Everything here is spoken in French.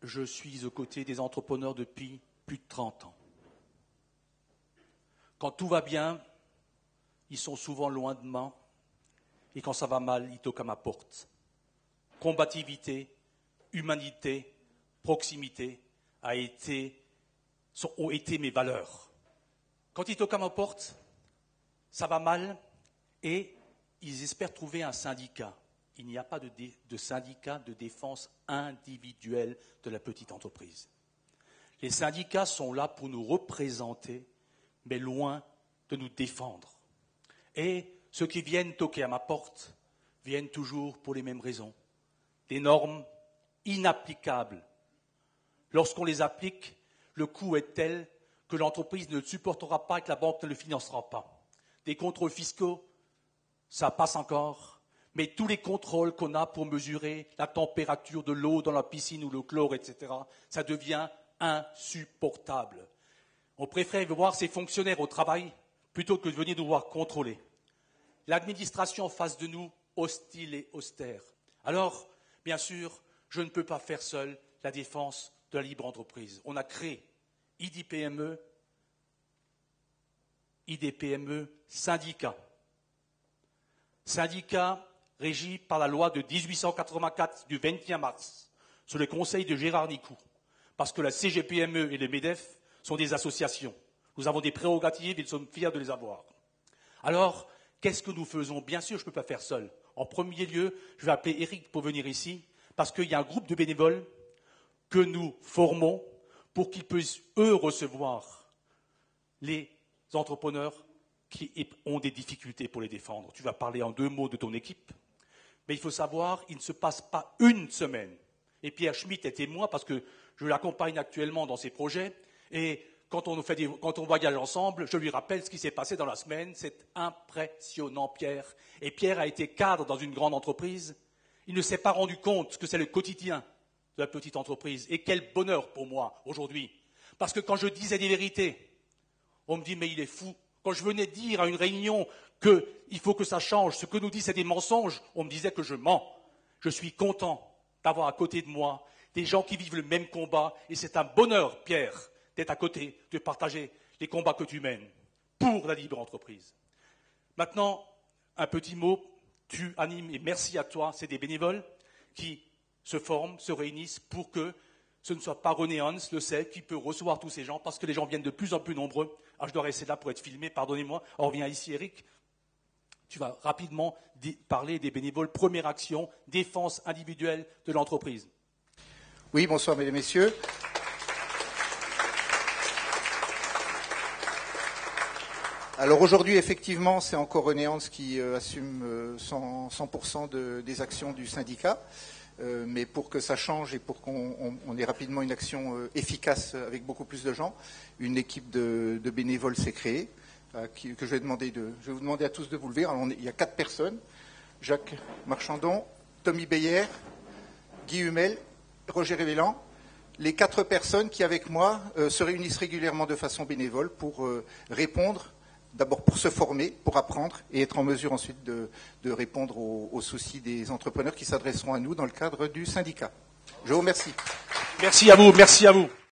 je suis aux côtés des entrepreneurs depuis plus de 30 ans. Quand tout va bien, ils sont souvent loin de moi, et quand ça va mal, ils toquent à ma porte. Combativité, humanité, proximité ont été mes valeurs. Quand ils toquent à ma porte, ça va mal, et ils espèrent trouver un syndicat. Il n'y a pas de syndicat de défense individuelle de la petite entreprise. Les syndicats sont là pour nous représenter, mais loin de nous défendre. Et ceux qui viennent toquer à ma porte viennent toujours pour les mêmes raisons. Des normes inapplicables. Lorsqu'on les applique, le coût est tel que l'entreprise ne le supportera pas et que la banque ne le financera pas. Des contrôles fiscaux, ça passe encore, mais tous les contrôles qu'on a pour mesurer la température de l'eau dans la piscine ou le chlore, etc., ça devient insupportable. On préfère voir ces fonctionnaires au travail plutôt que de venir nous voir contrôler. L'administration en face de nous, hostile et austère. Alors, bien sûr, je ne peux pas faire seul la défense de la libre entreprise. On a créé IDPME, syndicat. Syndicat régi par la loi de 1884 du 21 mars, sur le conseil de Gérard Nicou. Parce que la CGPME et le MEDEF sont des associations. Nous avons des prérogatives et nous sommes fiers de les avoir. Alors, qu'est-ce que nous faisons? Bien sûr, je ne peux pas faire seul. En premier lieu, je vais appeler Eric pour venir ici, parce qu'il y a un groupe de bénévoles que nous formons pour qu'ils puissent, eux, recevoir les entrepreneurs qui ont des difficultés pour les défendre. Tu vas parler en 2 mots de ton équipe, mais il faut savoir, il ne se passe pas une semaine. Et Pierre Schmitt est témoin parce que je l'accompagne actuellement dans ses projets, et quand on voyage ensemble, je lui rappelle ce qui s'est passé dans la semaine. C'est impressionnant, Pierre. Et Pierre a été cadre dans une grande entreprise. Il ne s'est pas rendu compte que c'est le quotidien de la petite entreprise. Et quel bonheur pour moi aujourd'hui. Parce que quand je disais des vérités, on me dit mais il est fou. Quand je venais dire à une réunion qu'il faut que ça change, ce que nous dit c'est des mensonges, on me disait que je mens. Je suis content d'avoir à côté de moi des gens qui vivent le même combat. Et c'est un bonheur, Pierre, d'être à côté, de partager les combats que tu mènes pour la libre entreprise. Maintenant, un petit mot, tu animes, et merci à toi, c'est des bénévoles qui se forment, se réunissent pour que ce ne soit pas René Hans, le sait, qui peut recevoir tous ces gens, parce que les gens viennent de plus en plus nombreux. Alors je dois rester là pour être filmé, pardonnez-moi. On revient ici, Eric. Tu vas rapidement parler des bénévoles. Première action, défense individuelle de l'entreprise. Oui, bonsoir, mesdames et messieurs. Alors aujourd'hui, effectivement, c'est encore René Hans qui assume 100% des actions du syndicat. Mais pour que ça change et pour qu'on ait rapidement une action efficace avec beaucoup plus de gens, une équipe de bénévoles s'est créée, que je vais vous demander à tous de vous lever. Alors, il y a 4 personnes, Jacques Marchandon, Tommy Beyer, Guy Hummel, Roger Révélan. Les 4 personnes qui, avec moi, se réunissent régulièrement de façon bénévole pour répondre, d'abord pour se former, pour apprendre et être en mesure ensuite de répondre aux soucis des entrepreneurs qui s'adresseront à nous dans le cadre du syndicat. Je vous remercie. Merci à vous, merci à vous.